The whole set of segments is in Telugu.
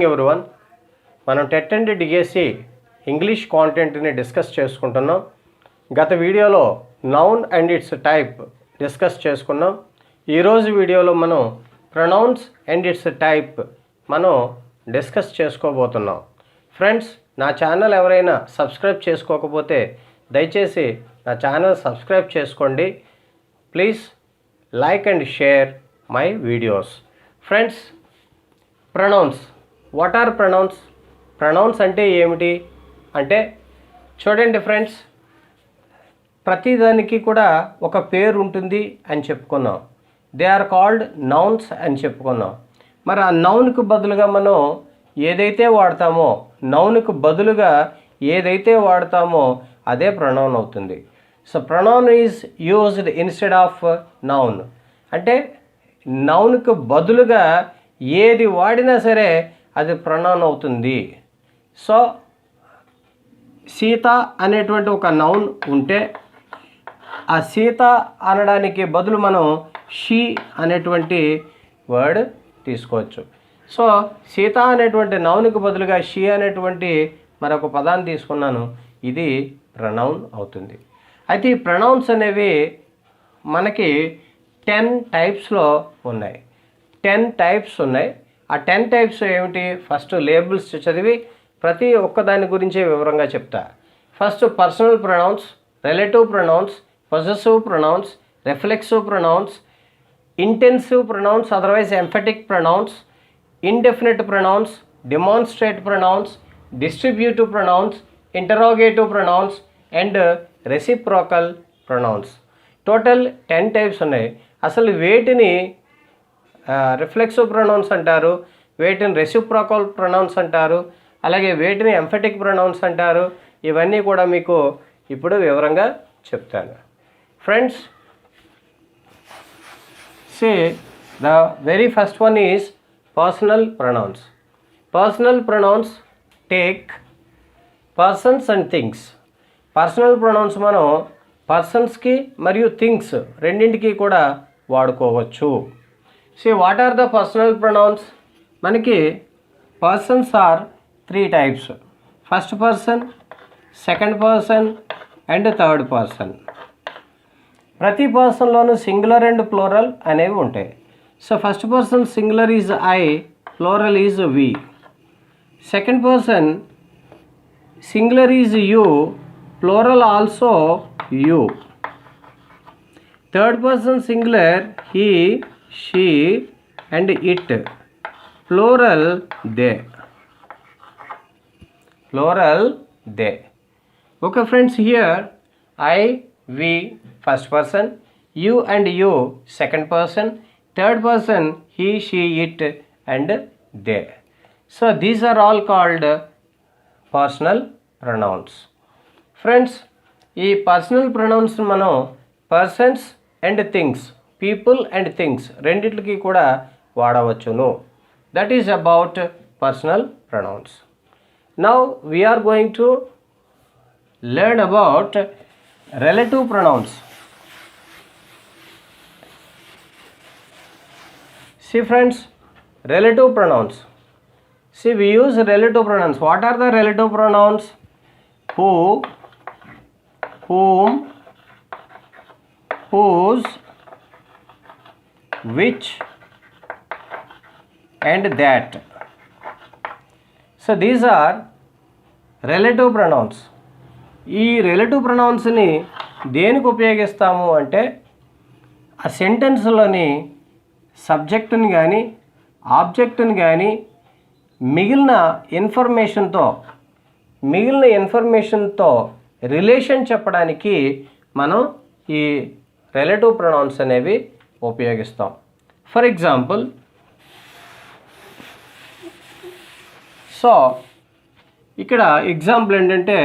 ఎవ్రీవన్, మనం టెట్ అండ్ డిఎస్సి ఇంగ్లీష్ కాంటెంట్ని డిస్కస్ చేసుకుంటున్నాం. గత వీడియోలో noun and its type discuss చేసుకున్నాం. ఈరోజు వీడియోలో మనం ప్రొనౌన్స్ అండ్ ఇట్స్ టైప్ మనం డిస్కస్ చేసుకోబోతున్నాం. ఫ్రెండ్స్, నా ఛానల్ ఎవరైనా సబ్స్క్రైబ్ చేసుకోకపోతే దయచేసి నా ఛానల్ సబ్స్క్రైబ్ చేసుకోండి. Please like and share my videos. Friends, pronouns. What are pronouns? Pronouns అంటే ఏమిటి అంటే, చూడండి ఫ్రెండ్స్, ప్రతిదానికి కూడా ఒక పేరు ఉంటుంది అని చెప్పుకున్నాం. దే ఆర్ కాల్డ్ నౌన్స్ అని చెప్పుకున్నాం. మరి ఆ నౌన్కు బదులుగా మనం ఏదైతే వాడతామో, నౌన్కు బదులుగా ఏదైతే వాడతామో అదే ప్రొనౌన్ అవుతుంది. So pronoun is used instead of noun. అంటే నౌన్కు బదులుగా ఏది వాడినా సరే అది ప్రొనౌన్ అవుతుంది. సో సీత అనేటువంటి ఒక నౌన్ ఉంటే ఆ సీత అనడానికి బదులు మనం షీ అనేటువంటి వర్డ్ తీసుకోవచ్చు. సో సీత అనేటువంటి నౌన్కి బదులుగా షీ అనేటువంటి మరొక పదాన్ని తీసుకున్నాను, ఇది ప్రొనౌన్ అవుతుంది. అయితే ఈ ప్రొనౌన్స్ అనేవి మనకి 10 టైప్స్లో ఉన్నాయి. 10 టైప్స్ ఉన్నాయి. ఆ 10 టైప్స్ ఏమిటి? ఫస్ట్ లేబుల్స్ చదివి ప్రతి ఒక్కదాని గురించి వివరంగా చెప్తా. First personal pronouns, relative pronouns, possessive pronouns, reflexive pronouns, intensive pronouns otherwise emphatic pronouns, indefinite pronouns, demonstrate pronouns, distributive pronouns, interrogative pronouns and reciprocal pronouns. Total 10 types ఉన్నాయి. అసలు వేటిని రిఫ్లెక్సివ్ ప్రొనౌన్స్ అంటారు, వేటిని రెసిప్రోకల్ ప్రొనౌన్స్ అంటారు, అలాగే వేటిని ఎంఫెటిక్ ప్రొనౌన్స్ అంటారు, ఇవన్నీ కూడా మీకు ఇప్పుడు వివరంగా చెప్తాను. Friends, say the very first one is personal pronouns. Personal pronouns take persons and things. Personal pronouns మనం పర్సన్స్కి మరియు థింగ్స్ రెండింటికి కూడా వాడుకోవచ్చు. See, what are the personal pronouns? మనకి persons are 3 types. First person, second person and third person. ప్రతి పర్సన్లోనూ సింగులర్ అండ్ ప్లూరల్ అనేవి ఉంటాయి. So first person singular is I, plural is we. Second person singular is you, plural also you. Third person singular he, she and it, plural they. Plural they. Okay friends, here I, we first person, you and you second person, third person he, she, it and they. So these are all called personal pronouns. Friends, ఈ పర్సనల్ ప్రొనౌన్స్ మనం persons and things, people and things రెండిట్లకి కూడా వాడవచ్చును. That is about personal pronouns. Now we're going to learn about relative pronouns. See friends, relative pronouns. See, we use relative pronouns. What are the relative pronouns? Who, whom, whose, which and that. So these are relative pronouns. ఈ రిలేటివ్ ప్రొనౌన్స్ని దేనికి ఉపయోగిస్తాము అంటే, ఆ సెంటెన్స్లోని సబ్జెక్టుని కానీ ఆబ్జెక్టుని కానీ మిగిలిన ఇన్ఫర్మేషన్తో రిలేషన్ చెప్పడానికి మనం ఈ రిలేటివ్ ప్రొనౌన్స్ అనేవి ఉపయోగిస్తాం. ఫర్ ఎగ్జాంపుల్, సో ఇక్కడ ఎగ్జాంపుల్ ఏంటంటే,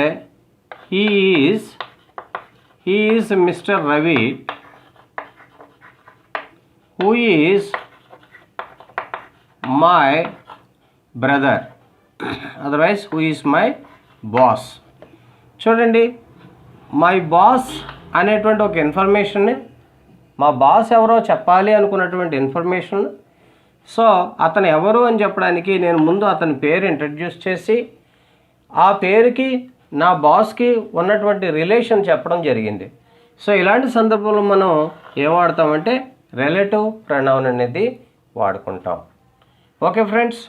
he is mister Ravi, who is my brother, otherwise who is my boss. చూడండి, మై బాస్ అనేటువంటి ఒక ఇన్ఫర్మేషన్ని, మా బాస్ ఎవరో చెప్పాలి అనుకున్నటువంటి ఇన్ఫర్మేషన్ సో అతను ఎవరు అని చెప్పడానికి నేను ముందు అతని పేరు ఇంట్రడ్యూస్ చేసి ఆ పేరుకి నా బాస్కి ఉన్నటువంటి రిలేషన్ చెప్పడం జరిగింది. సో ఇలాంటి సందర్భంలో మనం ఏం వాడతామంటే రిలేటివ్ ప్రొనౌన్ అనేది వాడుకుంటాం. ఓకే ఫ్రెండ్స్,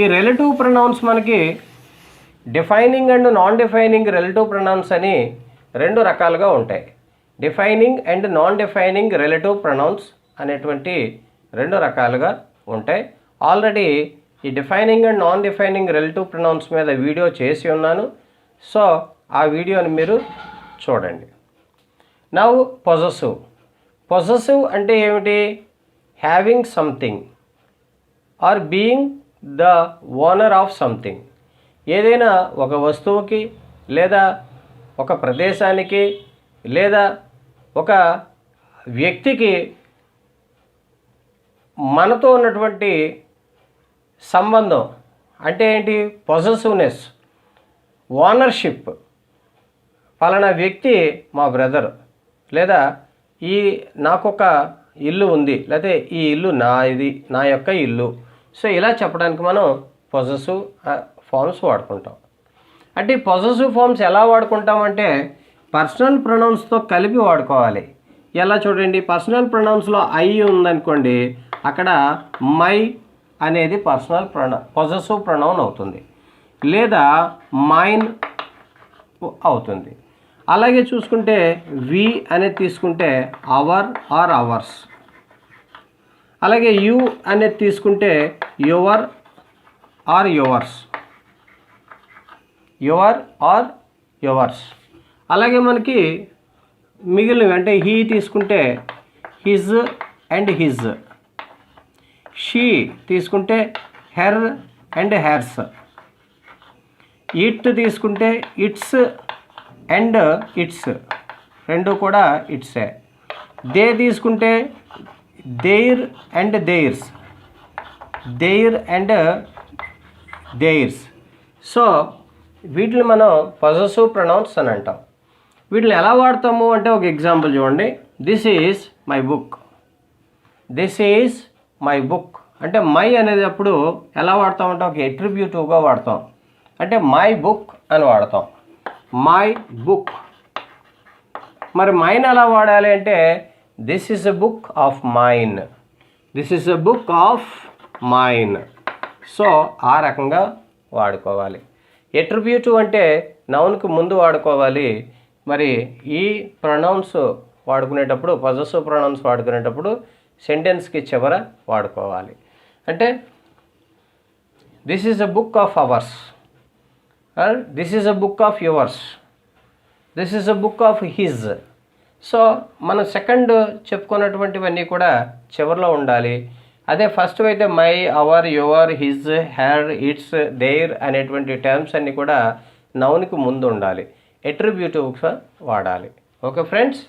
ఈ రిలేటివ్ ప్రొనౌన్స్ మనకి defining and non defining relative pronounce అని రెండు రకాలుగా ఉంటాయి. Defining and non defining relative pronounce అనేటువంటి రెండు రకాలుగా ఉంటాయి. ఆల్రెడీ ఈ defining and non defining relative pronounce మీద వీడియో చేసి ఉన్నాను. సో ఆ వీడియోని మీరు చూడండి. Now possessive. పొజెసివ్ అంటే ఏమిటి? Having something or being the owner of something. ఏదైనా ఒక వస్తువుకి లేదా ఒక ప్రదేశానికి లేదా ఒక వ్యక్తికి మనతో ఉన్నటువంటి సంబంధం అంటే ఏంటి? Possessiveness, ownership. పలానా వ్యక్తి మా బ్రదర్, లేదా నాకొక ఇల్లు ఉంది, లేకపోతే ఈ ఇల్లు నా యొక్క ఇల్లు. సో ఇలా చెప్పడానికి మనం పొజెసివ్ ఫార్మ్స్ వాడుకుంటాం. అంటే ఈ పొజెసివ్ ఫార్మ్స్ ఎలా వాడుకుంటామంటే పర్సనల్ ప్రొనౌన్స్తో కలిపి వాడుకోవాలి. ఎలా చూడండి, పర్సనల్ ప్రొనౌన్స్లో ఐ ఉందనుకోండి, అక్కడ మై అనేది పొజెసివ్ ప్రొనౌన్ అవుతుంది, లేదా మైన్ అవుతుంది. అలాగే చూసుకుంటే వి అనేది తీసుకుంటే అవర్ ఆర్ అవర్స్. అలాగే యు అనేది తీసుకుంటే your or yours, your or yours. అలాగే మనకి మిగిలినవి అంటే హీ తీసుకుంటే హిజ్ అండ్ హిజ్, షీ తీసుకుంటే హెర్ అండ్ హెర్స్, ఇట్ తీసుకుంటే ఇట్స్ అండ్ ఇట్స్, రెండు కూడా ఇట్సే. దే తీసుకుంటే their and theirs, their and theirs. So వీటిని మనం పొజెసివ్ ప్రొనౌన్స్ అని అంటాం. వీటిని ఎలా వాడతాము అంటే ఒక ఎగ్జాంపుల్ చూడండి. This is my book, this is my book అంటే మై అనేది అప్పుడు ఎలా వాడతామంటే ఒక ఎట్రిబ్యూటివ్గా వాడతాం. అంటే మై బుక్ అని వాడతాం, మై బుక్. మరి మైన్ ఎలా వాడాలి అంటే this is a book of mine, this is a book of mine. So ఆ రకంగా వాడుకోవాలి. ఎట్రిబ్యూటివ్ అంటే నౌన్కి ముందు వాడుకోవాలి. మరి ఈ ప్రొనౌన్స్ వాడుకునేటప్పుడు, పొజెసివ్ ప్రొనౌన్స్ వాడుకునేటప్పుడు సెంటెన్స్కి చివర వాడుకోవాలి. అంటే this is a book of ours, this is a book of yours, this is a book of his. So మనం సెకండ్ చెప్పుకున్నటువంటివన్నీ కూడా చివరిలో ఉండాలి. అదే ఫస్ట్ అయితే my, our, your, his, her, its, their అనేటువంటి టర్మ్స్ అన్నీ కూడా నౌన్కి ముందు ఉండాలి, ఎట్రిబ్యూటివ్గా వాడాలి. ఓకే ఫ్రెండ్స్,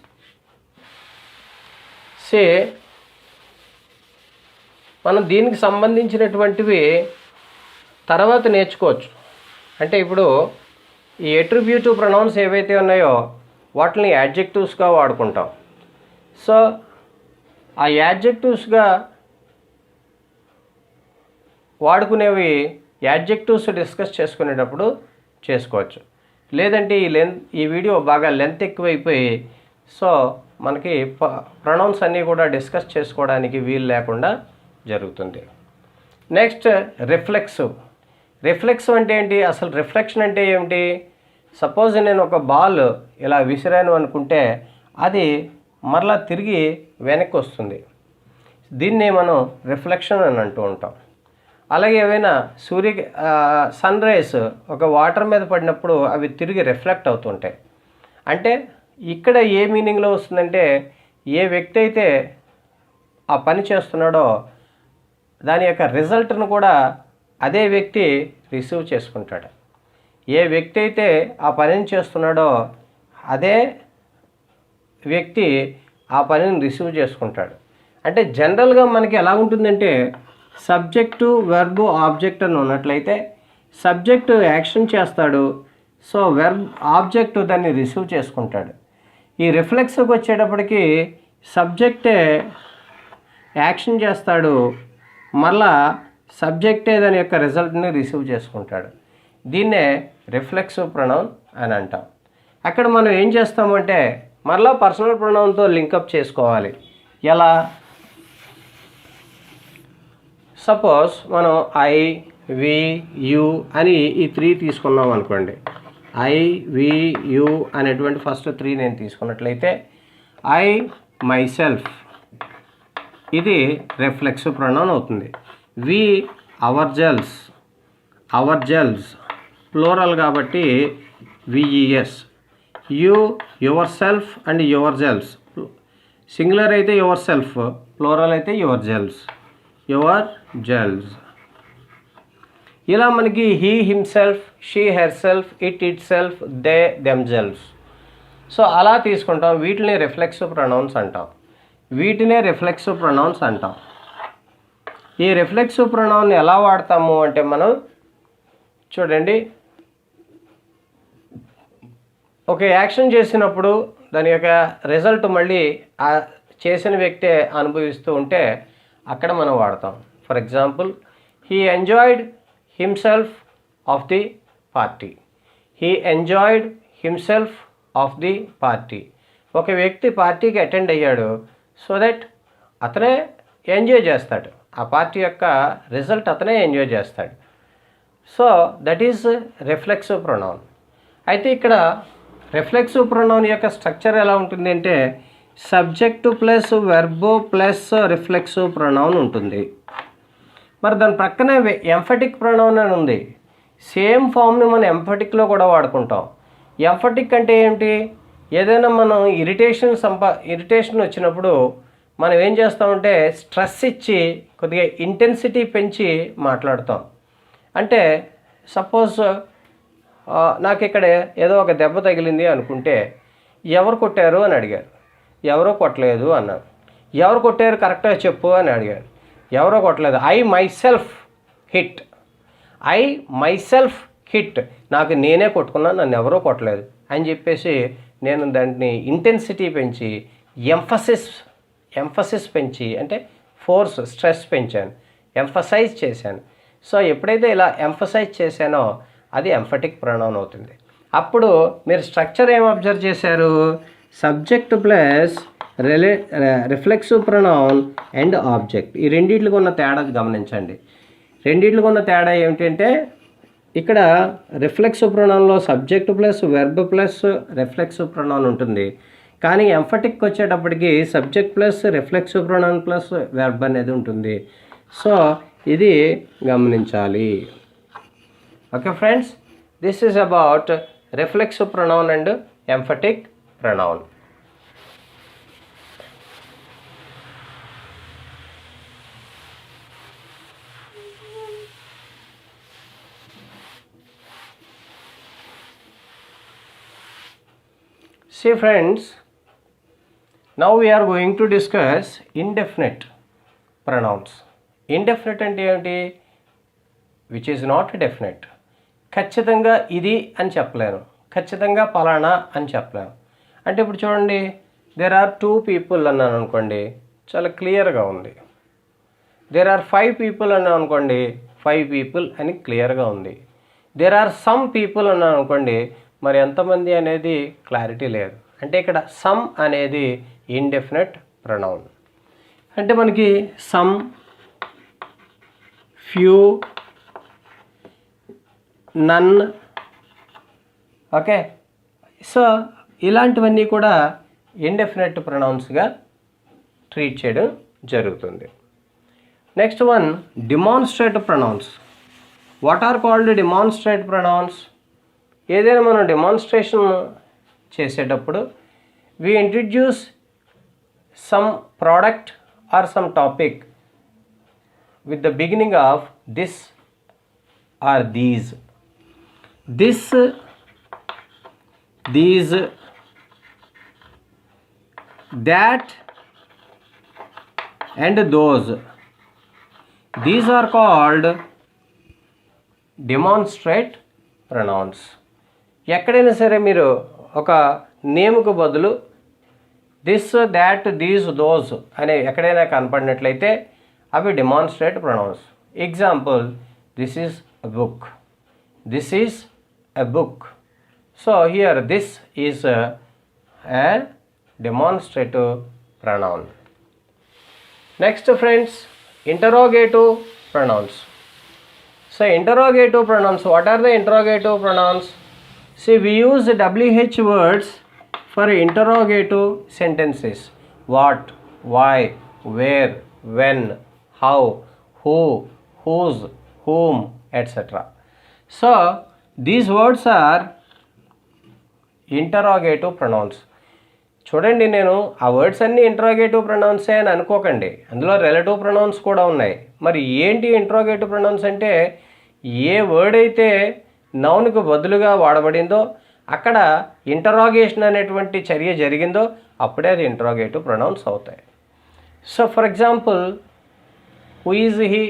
మనం దీనికి సంబంధించినటువంటివి తర్వాత నేర్చుకోవచ్చు. అంటే ఇప్పుడు ఈ ఎట్రిబ్యూటివ్ ప్రొనౌన్స్ ఏవైతే ఉన్నాయో వాటిని యాడ్జెక్టివ్స్గా వాడుకుంటాం. సో ఆ యాడ్జెక్టివ్స్గా వాడుకునేవి యాడ్జెక్టివ్స్ డిస్కస్ చేసుకునేటప్పుడు చేసుకోవచ్చు. లేదంటే ఈ వీడియో బాగా లెంత్ ఎక్కువైపోయి సో మనకి ప్రొనౌన్స్ అన్నీ కూడా డిస్కస్ చేసుకోవడానికి వీలు లేకుండా జరుగుతుంది. Next reflexive. రిఫ్లెక్సివ్ అంటే ఏంటి? అసలు రిఫ్లెక్షన్ అంటే ఏమిటి? సపోజ్ నేను ఒక బాల్ ఇలా విసిరాను అనుకుంటే అది మరలా తిరిగి వెనక్కి వస్తుంది. దీన్ని మనం రిఫ్లెక్షన్ అని అంటూ ఉంటాం. అలాగే ఏవైనా సన్ రేస్ ఒక వాటర్ మీద పడినప్పుడు అవి తిరిగి రిఫ్లెక్ట్ అవుతుంటాయి. అంటే ఇక్కడ ఏ మీనింగ్లో వస్తుందంటే ఏ వ్యక్తి అయితే ఆ పని చేస్తున్నాడో దాని యొక్క రిజల్ట్ను కూడా అదే వ్యక్తి రిసీవ్ చేసుకుంటాడు. ఏ వ్యక్తి అయితే ఆ పనిని చేస్తున్నాడో అదే వ్యక్తి ఆ పనిని రిసీవ్ చేసుకుంటాడు. అంటే జనరల్గా మనకి ఎలా ఉంటుందంటే సబ్జెక్టు, వెర్బ్, ఆబ్జెక్ట్ అని ఉన్నట్లయితే సబ్జెక్టు యాక్షన్ చేస్తాడు, సో ఆబ్జెక్ట్ దాన్ని రిసీవ్ చేసుకుంటాడు. ఈ రిఫ్లెక్స్కి వచ్చేటప్పటికి సబ్జెక్టే యాక్షన్ చేస్తాడు, మళ్ళా సబ్జెక్టే దాని యొక్క రిజల్ట్ని రిసీవ్ చేసుకుంటాడు. దీన్నే రిఫ్లెక్సివ్ ప్రొనౌన్ అని అంటాం. అక్కడ మనం ఏం చేస్తామంటే మళ్ళీ పర్సనల్ ప్రొనౌన్తో లింకప్ చేసుకోవాలి. ఎలా? సపోజ్ మనం ఐ, వి, యు అని ఈ 3 తీసుకున్నాం అనుకోండి. ఐ, వి, యు అనేటువంటి ఫస్ట్ 3 నేను తీసుకున్నట్లయితే ఐ మై సెల్ఫ్ ఇది రిఫ్లెక్సివ్ ప్రొనౌన్ అవుతుంది. వి అవర్ జెల్స్ ప్లూరల్ కాబట్టి V E S. You yourself and yourselves, singular అయితే యువర్ సెల్ఫ్, ప్లూరల్ అయితే యువర్ జెల్స్. ఇలా మనకి he himself, she herself, itself, they themselves. So అలా తీసుకుంటాం. వీటిని రిఫ్లెక్సివ్ ప్రొనౌన్స్ అంటాం. ఈ రిఫ్లెక్సివ్ ప్రొనౌన్ ఎలా వాడతాము అంటే మనం చూడండి, ఒక యాక్షన్ చేసినప్పుడు దాని యొక్క రిజల్ట్ మళ్ళీ ఆ చేసిన వ్యక్తే అనుభవిస్తూ ఉంటే అక్కడ మనం వాడతాం. For example, he enjoyed himself of the party. ఒక వ్యక్తి పార్టీకి అటెండ్ అయ్యాడు, సో దట్ అతనే ఎంజాయ్ చేస్తాడు, ఆ పార్టీ యొక్క రిజల్ట్ అతనే ఎంజాయ్ చేస్తాడు. So that is reflexive pronoun. అయితే ఇక్కడ రిఫ్లెక్సివ్ ప్రొనౌన్ యొక్క స్ట్రక్చర్ ఎలా ఉంటుంది అంటే subject plus verb plus reflexive pronoun ఉంటుంది. మరి దాని ప్రక్కనే ఎంఫటిక్ ప్రొనౌన్ అని ఉంది. సేమ్ ఫామ్ని మనం ఎంఫటిక్లో కూడా వాడుకుంటాం. ఎంఫటిక్ అంటే ఏంటి? ఏదైనా మనం ఇరిటేషన్ వచ్చినప్పుడు మనం ఏం చేస్తామంటే స్ట్రెస్ ఇచ్చి కొద్దిగా ఇంటెన్సిటీ పెంచి మాట్లాడతాం. అంటే సపోజ్ నాకు ఇక్కడ ఏదో ఒక దెబ్బ తగిలింది అనుకుంటే, ఎవరు కొట్టారు అని అడిగారు, ఎవరో కొట్టలేదు అన్నాను. ఎవరు కొట్టారు కరెక్ట్గా చెప్పు అని అడిగారు, ఎవరో కొట్టలేదు. ఐ మై సెల్ఫ్ హిట్, నాకు నేనే కొట్టుకున్నాను, నన్ను ఎవరో కొట్టలేదు అని చెప్పేసి నేను దాన్ని ఇంటెన్సిటీ పెంచి ఎంఫసిస్ పెంచి అంటే ఫోర్స్ స్ట్రెస్ పెంచాను, ఎంఫసైజ్ చేశాను. సో ఎప్పుడైతే ఇలా ఎంఫసైజ్ చేశానో అది ఎంఫటిక్ ప్రొనౌన్ అవుతుంది. అప్పుడు మీరు స్ట్రక్చర్ ఏం అబ్జర్వ్ చేశారు? Subject plus reflexive pronoun and object. ఈ రెండిట్లకు ఉన్న తేడా గమనించండి. రెండిట్లకు ఉన్న తేడా ఏమిటంటే ఇక్కడ రిఫ్లెక్సివ్ ప్రొనౌన్లో subject plus verb plus reflexive pronoun ఉంటుంది. కానీ ఎంఫటిక్ వచ్చేటప్పటికి subject plus reflexive pronoun plus verb అనేది ఉంటుంది. సో ఇది గమనించాలి. Okay friends, this is about reflexive pronoun and emphatic pronoun. See friends, now we are going to discuss indefinite pronouns. Indefinite అంటే ఏంటి? Which is not definite. ఖచ్చితంగా ఇది అని చెప్పలేను, ఖచ్చితంగా పలానా అని చెప్పలేను. అంటే ఇప్పుడు చూడండి, there are 2 people అన్నాను అనుకోండి, చాలా క్లియర్గా ఉంది. there are 5 people అన్నాను అనుకోండి, 5 people అని క్లియర్గా ఉంది. there are some people అన్నాను అనుకోండి, మరి ఎంతమంది అనేది క్లారిటీ లేదు. అంటే ఇక్కడ సమ్ అనేది ఇండెఫినెట్ ప్రొనౌన్. అంటే మనకి some, few, none, okay. So ఇలాంటివన్నీ కూడా ఇండెఫినెట్ ప్రొనౌన్స్గా ట్రీట్ చేయడం జరుగుతుంది. Next one, demonstrative pronouns. What are called demonstrative pronouns? ఏదైనా మనం డెమాన్స్ట్రేషన్ చేసేటప్పుడు we introduce some product or some topic with the beginning of this or these. This, these, that and those. These are called demonstrate pronouns. ఎక్కడైనా సరే మీరు ఒక నేమ్కు బదులు దిస్ దాట్ దీస్ దోస్ అనే ఎక్కడైనా కనపడినట్లయితే అవి demonstrate pronouns. Example, this is a book, this is a book. So here this is a demonstrative pronoun. Next friends, interrogative pronouns. So interrogative pronouns, what are the interrogative pronouns? See, we use WH words for interrogative sentences. What, why, where, when, how, who, whose, whom, etc. So these words are interrogative pronouns. చూడండి, నేను ఆ వర్డ్స్ అన్నీ ఇంట్రాగేటివ్ ప్రొనౌన్సే అని అనుకోకండి, అందులో రిలేటివ్ ప్రొనౌన్స్ కూడా ఉన్నాయి. మరి ఏంటి ఇంట్రాగేటివ్ ప్రొనౌన్స్ అంటే, ఏ వర్డ్ అయితే నౌన్కు బదులుగా వాడబడిందో అక్కడ ఇంటరాగేషన్ అనేటువంటి చర్య జరిగిందో అప్పుడే అది ఇంట్రాగేటివ్ ప్రొనౌన్స్ అవుతాయి. So for example, who is he,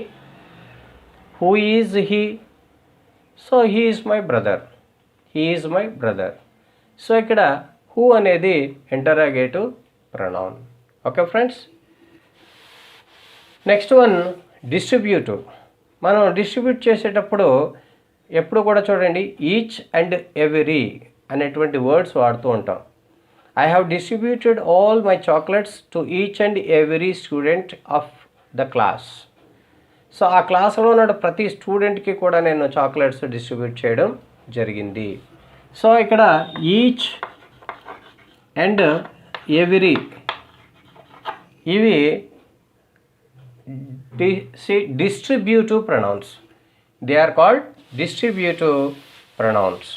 who is he, so he is my brother, he is my brother. So ఇక్కడ హూ అనేది interrogative pronoun. Okay friends. Next one, distributive. మనం డిస్ట్రిబ్యూట్ చేసేటప్పుడు ఎప్పుడు కూడా చూడండి, ఈచ్ అండ్ ఎవ్రీ అనేటువంటి వర్డ్స్ వాడుతూ ఉంటాం. I have distributed all my chocolates to each and every student of the class. So ఆ క్లాస్లో ఉన్న ప్రతి స్టూడెంట్కి కూడా నేను చాక్లెట్స్ డిస్ట్రిబ్యూట్ చేయడం జరిగింది. సో ఇక్కడ ఈచ్ అండ్ ఎవ్రీ ఇవి distributive pronouns. They are called distributive pronouns.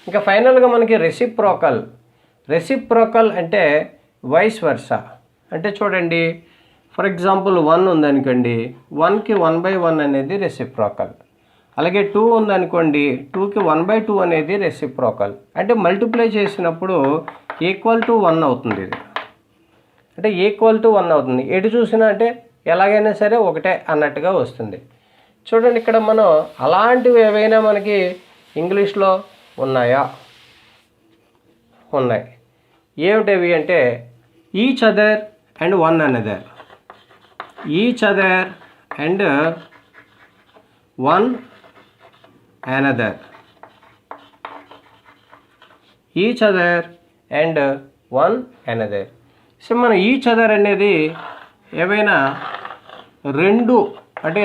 ఇంకా ఫైనల్గా మనకి రెసిప్రోకల్. రెసిప్రోకల్ అంటే వైస్ వర్సా. అంటే చూడండి, ఫర్ ఎగ్జాంపుల్ 1 ఉందనుకోండి, 1కి 1/1 అనేది రెసిప్రోకల్. అలాగే 2 ఉందనుకోండి, 2కి 1/2 అనేది రెసిప్రోకల్. అంటే మల్టిప్లై చేసినప్పుడు ఈక్వల్ టు 1 అవుతుంది. ఇది అంటే ఈక్వల్ టు 1 అవుతుంది. ఎటు చూసినా అంటే ఎలాగైనా సరే ఒకటే అన్నట్టుగా వస్తుంది. చూడండి, ఇక్కడ మనం అలాంటివి ఏవైనా మనకి ఇంగ్లీష్లో ఉన్నాయా? ఉన్నాయి. ఏమిటవి అంటే each other and one another, each other and one another, each other and one another. So మనం ఈచ్ అదర్ అనేది ఏవైనా రెండు అంటే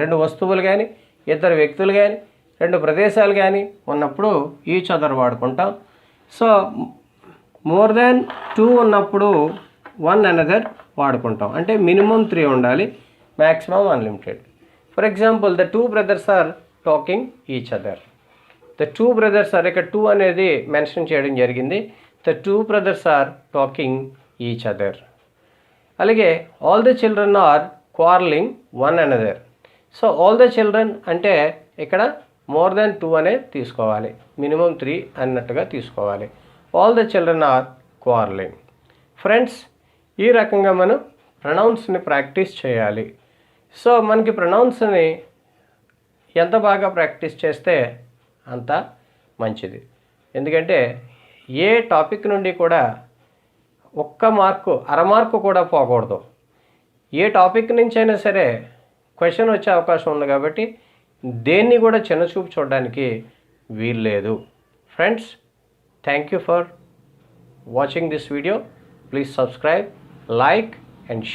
రెండు వస్తువులు కానీ, ఇద్దరు వ్యక్తులు కానీ, రెండు ప్రదేశాలు కానీ ఉన్నప్పుడు ఈచ్ అదర్ వాడుకుంటాం. సో మోర్ దాన్ 2 ఉన్నప్పుడు వన్ అనదర్ వాడుకుంటాం. అంటే మినిమం 3 ఉండాలి, maximum unlimited. For example, the 2 brothers are talking each other. The 2 brothers are, ఇక్కడ 2 అనేది మెన్షన్ చేయడం జరిగింది. The 2 brothers are talking each other. అలాగే all the children are quarrelling one another. So all the children అంటే ఇక్కడ మోర్ దాన్ 2 అనేది తీసుకోవాలి, మినిమం 3 అన్నట్టుగా తీసుకోవాలి. All the children are quarrelling. Friends, ఈ రకంగా మనం ప్రొనౌన్స్ని ప్రాక్టీస్ చేయాలి. సో మనకి ప్రొనౌన్స్ని ఎంత బాగా ప్రాక్టీస్ చేస్తే అంత మంచిది. ఎందుకంటే ఏ టాపిక్ నుండి కూడా ఒక్క మార్కు, అరమార్కు కూడా పోకూడదు. ఏ టాపిక్ నుంచి అయినా సరే క్వశ్చన్ వచ్చే అవకాశం ఉంది కాబట్టి దేన్ని కూడా చిన్నచూపు చూడడానికి వీల్లేదు. Friends, thank you for watching this video. Please subscribe, like and share.